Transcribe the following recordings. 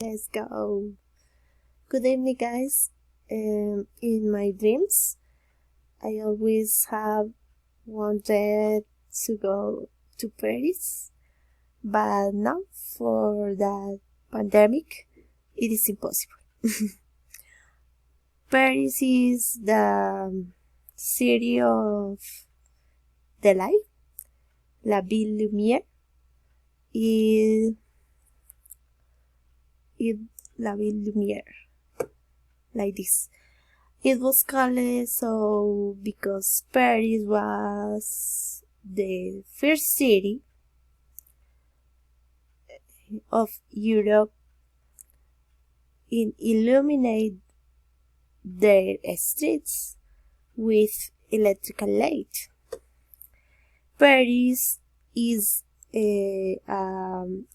Let's go. Good evening, guys. In my dreams, I always have wanted to go to Paris, but now for that pandemic, it is impossible. Paris is the city of the light, La Ville Lumière. La Ville Lumière, like this. It was called so because Paris was the first city of Europe in illuminate their streets with electrical light. Paris is a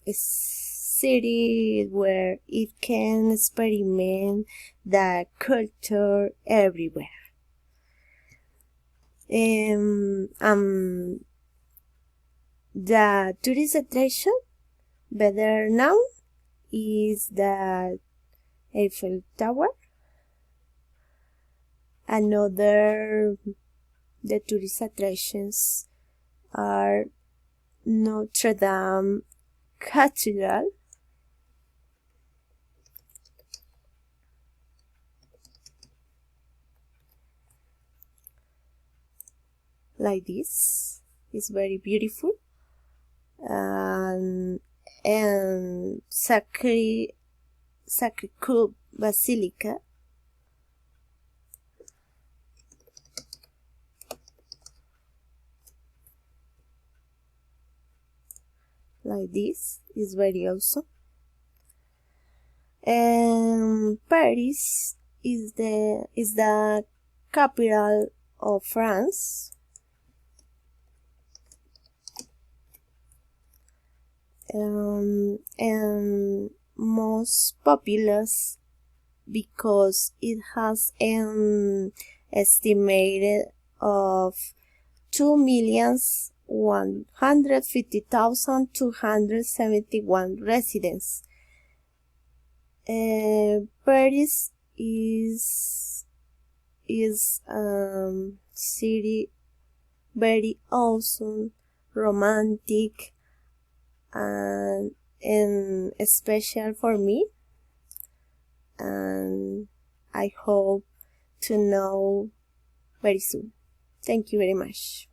city where it can experiment the culture everywhere. The tourist attraction better known is the Eiffel Tower. The tourist attractions are Notre Dame Cathedral, like this. It's very beautiful. And Sacré-Cœur Basilica, like this, is very awesome. And Paris is the capital of France. And most populous because it has an estimated of 2,150,271 residents. Paris is city very awesome, romantic, and special for me, and I hope to know very soon. Thank you very much.